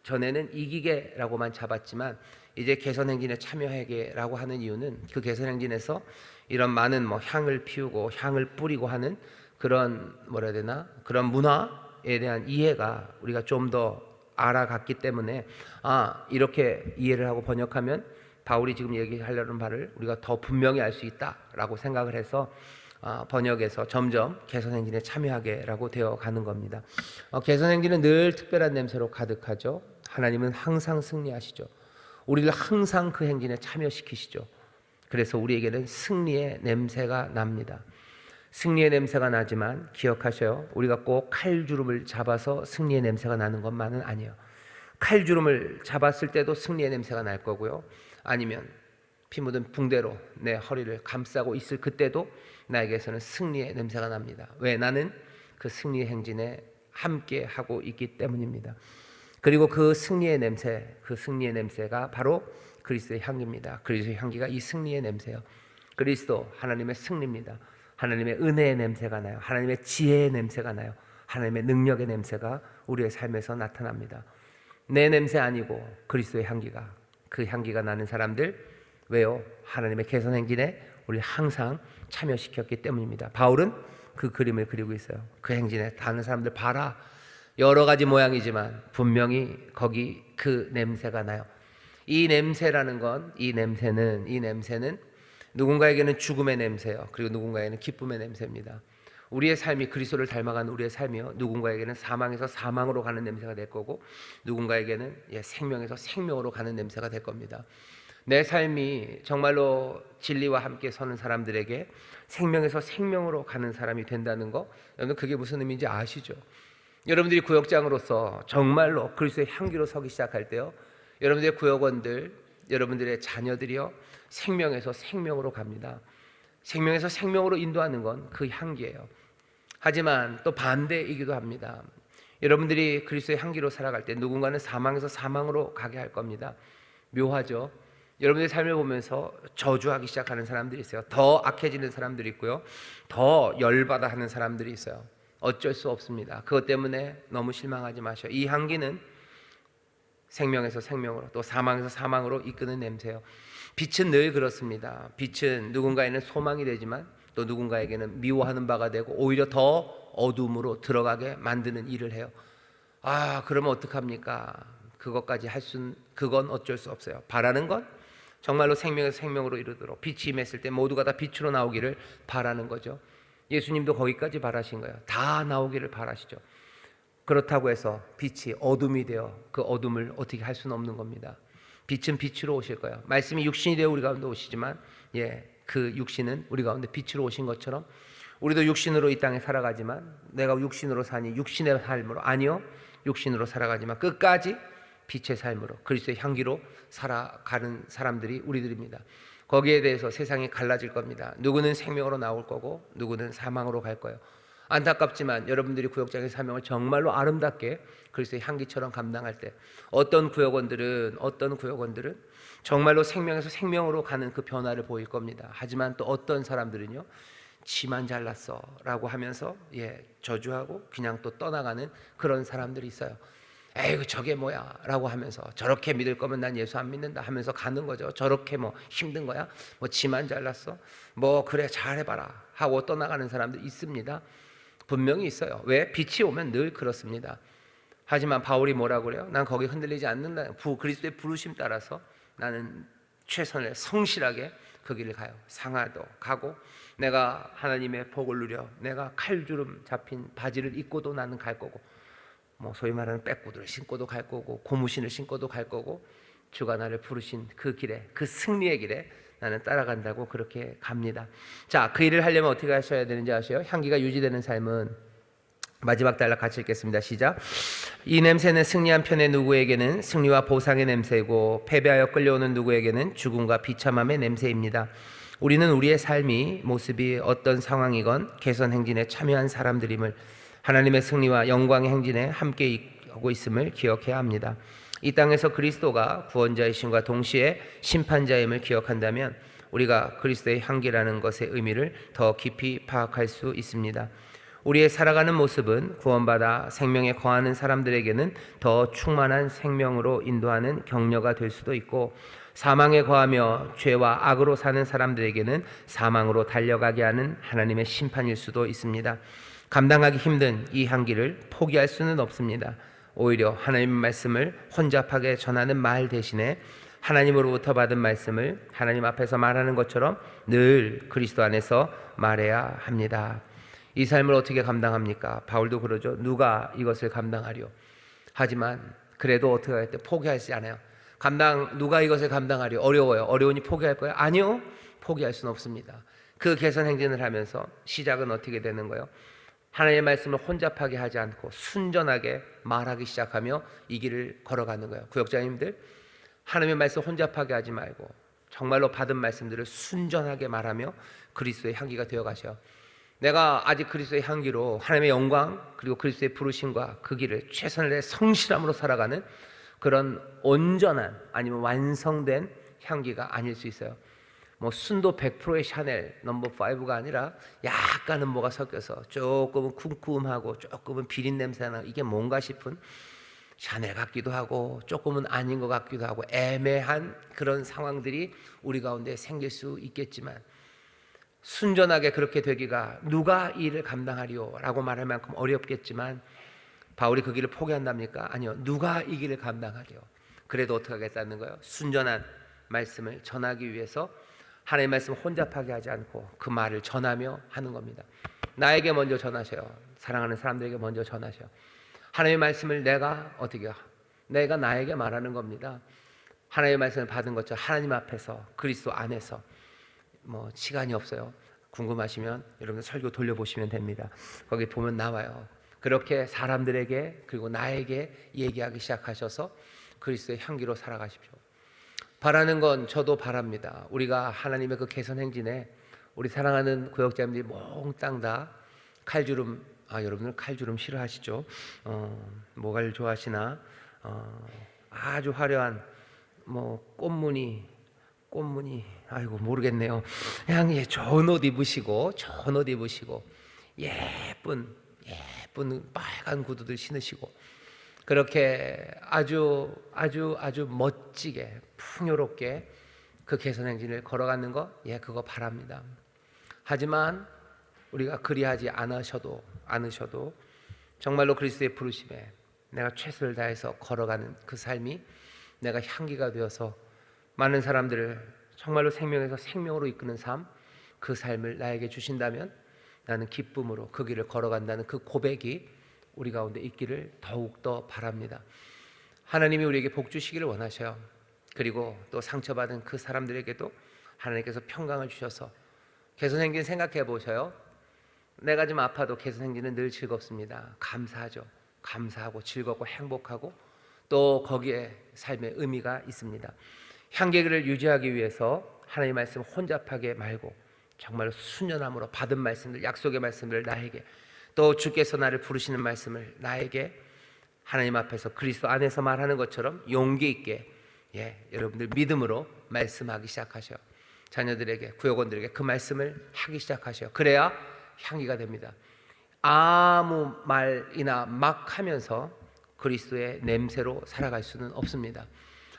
전에는 이기게라고만 잡았지만 이제 개선 행진에 참여하게라고 하는 이유는 그 개선 행진에서 이런 많은 향을 피우고 향을 뿌리고 하는 그런 뭐라 해야 되나, 그런 문화에 대한 이해가 우리가 좀 더 알아갔기 때문에 이렇게 이해를 하고 번역하면 바울이 지금 얘기하려는 바를 우리가 더 분명히 알 수 있다라고 생각을 해서 번역에서 점점 개선 행진에 참여하게라고 되어 가는 겁니다. 개선 행진은 늘 특별한 냄새로 가득하죠. 하나님은 항상 승리하시죠. 우리를 항상 그 행진에 참여시키시죠. 그래서 우리에게는 승리의 냄새가 납니다. 승리의 냄새가 나지만 기억하셔요. 우리가 꼭 칼주름을 잡아서 승리의 냄새가 나는 것만은 아니에요. 칼주름을 잡았을 때도 승리의 냄새가 날 거고요. 아니면 피 묻은 붕대로 내 허리를 감싸고 있을 그때도 나에게서는 승리의 냄새가 납니다. 왜? 나는 그 승리의 행진에 함께 하고 있기 때문입니다. 그리고 그 승리의 냄새가 바로 그리스도의 향기입니다. 그리스도의 향기가 이 승리의 냄새예요. 그리스도 하나님의 승리입니다. 하나님의 은혜의 냄새가 나요. 하나님의 지혜의 냄새가 나요. 하나님의 능력의 냄새가 우리의 삶에서 나타납니다. 내 냄새 아니고 그리스도의 향기가, 그 향기가 나는 사람들, 왜요? 하나님의 개선 행진에 우리 항상 참여시켰기 때문입니다. 바울은 그 그림을 그리고 있어요. 그 행진에 다른 사람들 봐라. 여러 가지 모양이지만 분명히 거기 그 냄새가 나요. 이 냄새라는 건, 이 냄새는 누군가에게는 죽음의 냄새요. 그리고 누군가에게는 기쁨의 냄새입니다. 우리의 삶이 그리스도를 닮아가는 우리의 삶이요. 누군가에게는 사망에서 사망으로 가는 냄새가 될 거고, 누군가에게는 생명에서 생명으로 가는 냄새가 될 겁니다. 내 삶이 정말로 진리와 함께 서는 사람들에게 생명에서 생명으로 가는 사람이 된다는 거, 여러분 그게 무슨 의미인지 아시죠? 여러분들이 구역장으로서 정말로 그리스도의 향기로 서기 시작할 때요, 여러분들의 구역원들, 여러분들의 자녀들이요, 생명에서 생명으로 갑니다. 생명에서 생명으로 인도하는 건 그 향기예요. 하지만 또 반대이기도 합니다. 여러분들이 그리스도의 향기로 살아갈 때 누군가는 사망에서 사망으로 가게 할 겁니다. 묘하죠? 여러분들의 삶을 보면서 저주하기 시작하는 사람들이 있어요. 더 악해지는 사람들이 있고요, 더 열받아 하는 사람들이 있어요. 어쩔 수 없습니다. 그것 때문에 너무 실망하지 마셔요. 이 향기는 생명에서 생명으로, 또 사망에서 사망으로 이끄는 냄새예요. 빛은 늘 그렇습니다. 빛은 누군가에는 소망이 되지만 또 누군가에게는 미워하는 바가 되고 오히려 더 어둠으로 들어가게 만드는 일을 해요. 그러면 어떡합니까? 그건 어쩔 수 없어요. 바라는 건 정말로 생명에서 생명으로 이르도록 빛이 임했을 때 모두가 다 빛으로 나오기를 바라는 거죠. 예수님도 거기까지 바라신 거예요. 다 나오기를 바라시죠. 그렇다고 해서 빛이 어둠이 되어 그 어둠을 어떻게 할 수는 없는 겁니다. 빛은 빛으로 오실 거예요. 말씀이 육신이 되어 우리 가운데 오시지만 그 육신은 우리 가운데 빛으로 오신 것처럼 우리도 육신으로 이 땅에 살아가지만, 내가 육신으로 사니 육신의 삶으로, 아니요, 육신으로 살아가지만 끝까지 빛의 삶으로, 그리스도의 향기로 살아가는 사람들이 우리들입니다. 거기에 대해서 세상이 갈라질 겁니다. 누구는 생명으로 나올 거고 누구는 사망으로 갈 거예요. 안타깝지만 여러분들이 구역장의 사명을 정말로 아름답게 그리스도의 향기처럼 감당할 때 어떤 구역원들은 정말로 생명에서 생명으로 가는 그 변화를 보일 겁니다. 하지만 또 어떤 사람들은요, 지만 잘났어 라고 하면서 저주하고 그냥 또 떠나가는 그런 사람들이 있어요. 에이구 저게 뭐야 라고 하면서, 저렇게 믿을 거면 난 예수 안 믿는다 하면서 가는 거죠. 저렇게 힘든 거야? 지만 잘났어? 그래 잘해봐라 하고 떠나가는 사람들 있습니다. 분명히 있어요. 왜? 빛이 오면 늘 그렇습니다. 하지만 바울이 뭐라고 그래요? 난 거기 흔들리지 않는다. 그리스도의 부르심 따라서 나는 최선을 성실하게 그 길을 가요. 상하도 가고, 내가 하나님의 복을 누려 내가 칼주름 잡힌 바지를 입고도 나는 갈 거고, 소위 말하는 백구들을 신고도 갈 거고, 고무신을 신고도 갈 거고, 주가 나를 부르신 그 길에, 그 승리의 길에 나는 따라간다고 그렇게 갑니다. 자, 그 일을 하려면 어떻게 하셔야 되는지 아세요? 향기가 유지되는 삶은, 마지막 단락 같이 읽겠습니다. 시작. 이 냄새는 승리한 편의 누구에게는 승리와 보상의 냄새고, 패배하여 끌려오는 누구에게는 죽음과 비참함의 냄새입니다. 우리는 우리의 삶이, 모습이 어떤 상황이건 개선 행진에 참여한 사람들임을, 하나님의 승리와 영광의 행진에 함께 하고 있음을 기억해야 합니다. 이 땅에서 그리스도가 구원자이심과 동시에 심판자임을 기억한다면 우리가 그리스도의 향기라는 것의 의미를 더 깊이 파악할 수 있습니다. 우리의 살아가는 모습은 구원받아 생명에 거하는 사람들에게는 더 충만한 생명으로 인도하는 격려가 될 수도 있고, 사망에 거하며 죄와 악으로 사는 사람들에게는 사망으로 달려가게 하는 하나님의 심판일 수도 있습니다. 감당하기 힘든 이 향기를 포기할 수는 없습니다. 오히려 하나님의 말씀을 혼잡하게 전하는 말 대신에 하나님으로부터 받은 말씀을 하나님 앞에서 말하는 것처럼 늘 그리스도 안에서 말해야 합니다. 이 삶을 어떻게 감당합니까? 바울도 그러죠. 누가 이것을 감당하려? 하지만 그래도 어떻게 할때 포기하지 않아요. 누가 이것을 감당하려? 어려워요. 어려우니 포기할 거예요? 아니요. 포기할 수는 없습니다. 그 개선 행진을 하면서 시작은 어떻게 되는 거예요? 하나님의 말씀을 혼잡하게 하지 않고 순전하게 말하기 시작하며 이 길을 걸어가는 거예요. 구역장님들, 하나님의 말씀 혼잡하게 하지 말고 정말로 받은 말씀들을 순전하게 말하며 그리스도의 향기가 되어 가셔. 내가 아직 그리스도의 향기로 하나님의 영광 그리고 그리스도의 부르심과 그 길을 최선을 다해 성실함으로 살아가는 그런 온전한 아니면 완성된 향기가 아닐 수 있어요. 뭐 순도 100%의 샤넬 넘버 5가 아니라 약간은 뭐가 섞여서 조금은 쿰쿰하고 조금은 비린 냄새나 이게 뭔가 싶은 샤넬 같기도 하고 조금은 아닌 것 같기도 하고 애매한 그런 상황들이 우리 가운데 생길 수 있겠지만 순전하게 그렇게 되기가 누가 이 일을 감당하리요? 라고 말할 만큼 어렵겠지만 바울이 그 길을 포기한답니까? 아니요. 누가 이 길을 감당하리요? 그래도 어떻게 하겠다는 거예요? 순전한 말씀을 전하기 위해서 하나님의 말씀을 혼잡하게 하지 않고 그 말을 전하며 하는 겁니다. 나에게 먼저 전하셔요. 사랑하는 사람들에게 먼저 전하셔요. 하나님의 말씀을 내가 어떻게 해요? 내가 나에게 말하는 겁니다. 하나님의 말씀을 받은 것처럼 하나님 앞에서 그리스도 안에서 뭐 시간이 없어요. 궁금하시면 여러분 설교 돌려보시면 됩니다. 거기 보면 나와요. 그렇게 사람들에게 그리고 나에게 얘기하기 시작하셔서 그리스도의 향기로 살아가십시오. 바라는 건 저도 바랍니다. 우리가 하나님의 그 개선 행진에 우리 사랑하는 구역자님들이 몽땅 다 칼주름, 여러분들 칼주름 싫어하시죠? 뭐가를 좋아하시나? 아주 화려한 뭐 꽃무늬 아이고 모르겠네요. 그냥 좋은 옷 입으시고 예쁜 빨간 구두들 신으시고 그렇게 아주 멋지게 풍요롭게 그 개선 행진을 걸어가는 거, 그거 바랍니다. 하지만 우리가 그리하지 않으셔도 정말로 그리스도의 부르심에 내가 최선을 다해서 걸어가는 그 삶이 내가 향기가 되어서 많은 사람들을 정말로 생명에서 생명으로 이끄는 삶, 그 삶을 나에게 주신다면 나는 기쁨으로 그 길을 걸어간다는 그 고백이 우리 가운데 있기를 더욱더 바랍니다. 하나님이 우리에게 복 주시기를 원하셔요. 그리고 또 상처받은 그 사람들에게도 하나님께서 평강을 주셔서 개선행진 생각해 보셔요. 내가 좀 아파도 개선행진은 늘 즐겁습니다. 감사하죠. 감사하고 즐겁고 행복하고 또 거기에 삶의 의미가 있습니다. 향기를 유지하기 위해서 하나님의 말씀을 혼잡하게 말고 정말 순전함으로 받은 말씀들, 약속의 말씀을 나에게 또 주께서 나를 부르시는 말씀을 나에게 하나님 앞에서 그리스도 안에서 말하는 것처럼 용기 있게 여러분들 믿음으로 말씀하기 시작하셔. 자녀들에게 구역원들에게 그 말씀을 하기 시작하셔. 그래야 향기가 됩니다. 아무 말이나 막 하면서 그리스도의 냄새로 살아갈 수는 없습니다.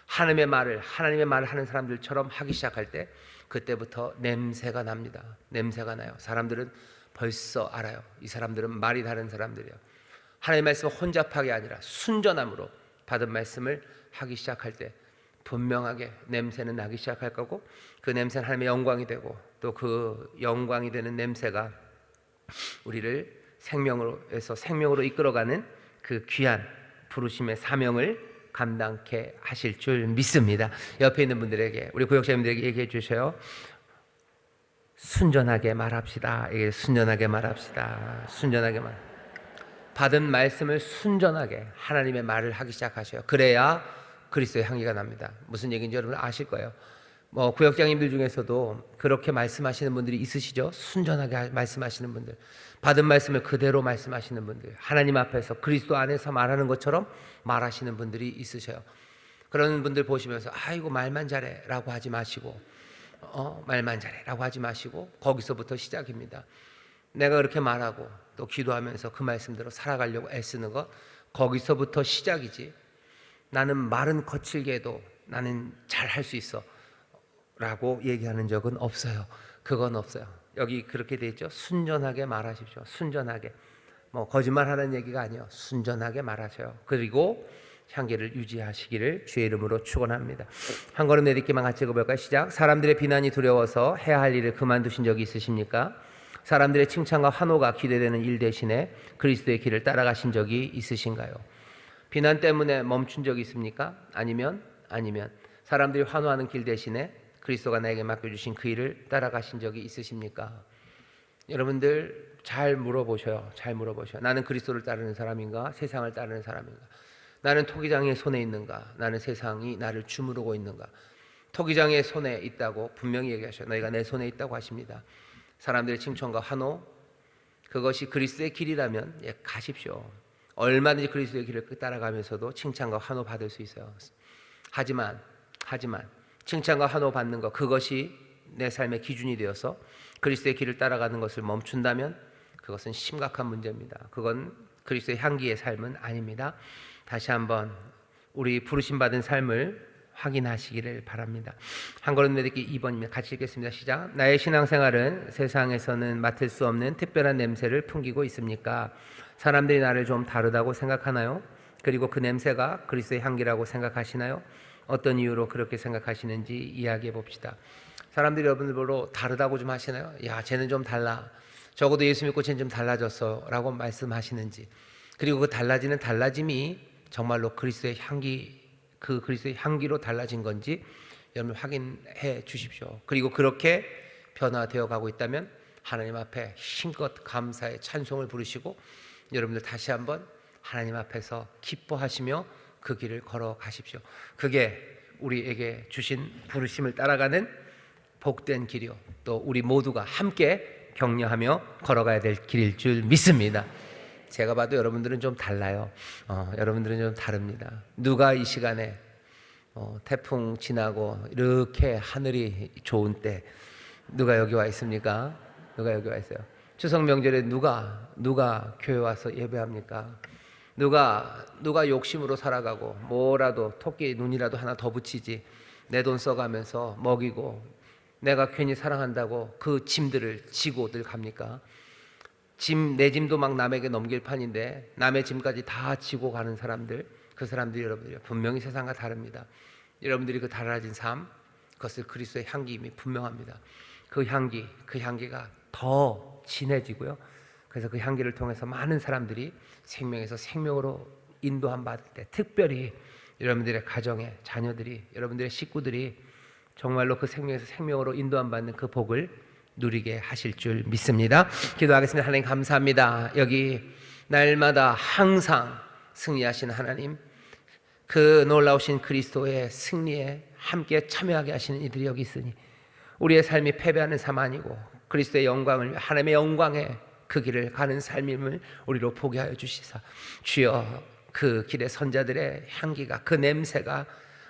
하나님의 말을 하는 사람들처럼 하기 시작할 때 그때부터 냄새가 납니다. 냄새가 나요. 사람들은 벌써 알아요. 이 사람들은 말이 다른 사람들이에요. 하나님의 말씀을 혼잡하게 아니라 순전함으로 받은 말씀을 하기 시작할 때 분명하게 냄새는 나기 시작할 거고 그 냄새는 하나님의 영광이 되고 또 그 영광이 되는 냄새가 우리를 생명으로 이끌어가는 그 귀한 부르심의 사명을 감당케 하실 줄 믿습니다. 옆에 있는 분들에게 우리 구역자님들에게 얘기해 주셔요. 순전하게 말합시다. 순전하게 말합시다. 받은 말씀을 순전하게 하나님의 말을 하기 시작하셔요. 그래야 그리스도의 향기가 납니다. 무슨 얘기인지 여러분 아실 거예요. 구역장님들 중에서도 그렇게 말씀하시는 분들이 있으시죠? 순전하게 말씀하시는 분들, 받은 말씀을 그대로 말씀하시는 분들, 하나님 앞에서 그리스도 안에서 말하는 것처럼 말하시는 분들이 있으셔요. 그런 분들 보시면서 아이고 말만 잘해 라고 하지 마시고 말만 잘해 라고 하지 마시고 거기서부터 시작입니다. 내가 그렇게 말하고 또 기도하면서 그 말씀대로 살아가려고 애쓰는 것, 거기서부터 시작이지. 나는 말은 거칠게 해도 나는 잘할 수 있어 라고 얘기하는 적은 없어요. 그건 없어요. 여기 그렇게 돼 있죠. 순전하게 말하십시오. 순전하게. 거짓말하는 얘기가 아니에요. 순전하게 말하셔요. 그리고 향기를 유지하시기를 주의 이름으로 축원합니다. 한 걸음 내딛기만 같이 읽어볼까요? 시작. 사람들의 비난이 두려워서 해야 할 일을 그만두신 적이 있으십니까? 사람들의 칭찬과 환호가 기대되는 일 대신에 그리스도의 길을 따라가신 적이 있으신가요? 비난 때문에 멈춘 적이 있습니까? 아니면 사람들이 환호하는 길 대신에 그리스도가 나에게 맡겨주신 그 일을 따라가신 적이 있으십니까? 여러분들 잘 물어보셔요. 잘 물어보셔요. 나는 그리스도를 따르는 사람인가? 세상을 따르는 사람인가? 나는 토기장의 손에 있는가? 나는 세상이 나를 주무르고 있는가? 토기장의 손에 있다고 분명히 얘기하셔요. 너희가 내 손에 있다고 하십니다. 사람들의 칭찬과 환호, 그것이 그리스도의 길이라면 가십시오. 얼마든지 그리스도의 길을 따라가면서도 칭찬과 환호 받을 수 있어요. 하지만 칭찬과 환호 받는 것, 그것이 내 삶의 기준이 되어서 그리스도의 길을 따라가는 것을 멈춘다면 그것은 심각한 문제입니다. 그건 그리스도의 향기의 삶은 아닙니다. 다시 한번 우리 부르심 받은 삶을 확인하시기를 바랍니다. 한 거린도 읽기 2번입니다. 같이 읽겠습니다. 시작. 나의 신앙생활은 세상에서는 맡을 수 없는 특별한 냄새를 풍기고 있습니까? 사람들이 나를 좀 다르다고 생각하나요? 그리고 그 냄새가 그리스도의 향기라고 생각하시나요? 어떤 이유로 그렇게 생각하시는지 이야기해 봅시다. 사람들이 여러분들 보러 다르다고 좀 하시나요? 야, 쟤는 좀 달라. 적어도 예수 믿고 쟤는 좀 달라졌어 라고 말씀하시는지, 그리고 그 달라지는 달라짐이 정말로 그리스도의 향기, 그 그리스도의 향기로 달라진 건지 여러분 확인해 주십시오. 그리고 그렇게 변화되어 가고 있다면 하나님 앞에 힘껏 감사의 찬송을 부르시고 여러분들 다시 한번 하나님 앞에서 기뻐하시며 그 길을 걸어가십시오. 그게 우리에게 주신 부르심을 따라가는 복된 길이요, 또 우리 모두가 함께 격려하며 걸어가야 될 길일 줄 믿습니다. 제가 봐도 여러분들은 좀 달라요. 여러분들은 좀 다릅니다. 누가 이 시간에 태풍 지나고 이렇게 하늘이 좋은 때 누가 여기 와 있습니까? 누가 여기 와 있어요? 추석 명절에 누가 교회 와서 예배합니까? 누가 욕심으로 살아가고 뭐라도 토끼 눈이라도 하나 더 붙이지 내 돈 써가면서 먹이고 내가 괜히 사랑한다고 그 짐들을 지고들 갑니까? 내 짐도 막 남에게 넘길 판인데 남의 짐까지 다 지고 가는 사람들, 그 사람들이 여러분들이 분명히 세상과 다릅니다. 여러분들이 그 달라진 삶, 그것을 그리스도의 향기임이 분명합니다. 그 향기가 더 진해지고요. 그래서 그 향기를 통해서 많은 사람들이 생명에서 생명으로 인도함 받을 때, 특별히 여러분들의 가정의 자녀들이, 여러분들의 식구들이 정말로 그 생명에서 생명으로 인도함 받는 그 복을 누리게 하실 줄 믿습니다. 기도하겠습니다. 하나님 감사합니다. 여기 날마다 항상 승리하신 하나님, 그 놀라우신 그리스도의 승리에 함께 참여하게 하시는 이들이 여기 있으니 우리의 삶이 패배하는 삶 아니고 그리스도의 영광을, 하나님의 영광에 그 길을 가는 삶임을 우리로 보게 하여 주시사, 주여 그 길의 선자들의 향기가, 그 냄새가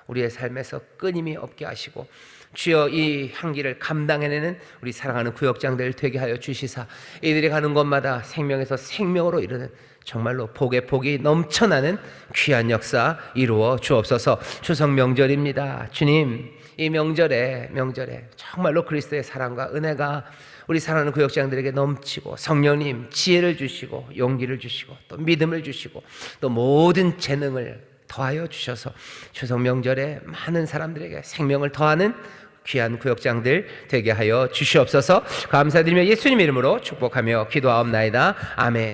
우리의 삶에서 끊임이 없게 하시고, 주여 이 향기를 감당해내는 우리 사랑하는 구역장들 되게 하여 주시사, 이들이 가는 곳마다 생명에서 생명으로 이르는 정말로 복의 복이 넘쳐나는 귀한 역사 이루어 주옵소서. 추석 명절입니다. 주님, 이 명절에 정말로 그리스도의 사랑과 은혜가 우리 사랑하는 구역장들에게 넘치고, 성령님 지혜를 주시고 용기를 주시고 또 믿음을 주시고 또 모든 재능을 더하여 주셔서 추석 명절에 많은 사람들에게 생명을 더하는 귀한 구역장들 되게 하여 주시옵소서. 감사드리며 예수님 이름으로 축복하며 기도하옵나이다. 아멘.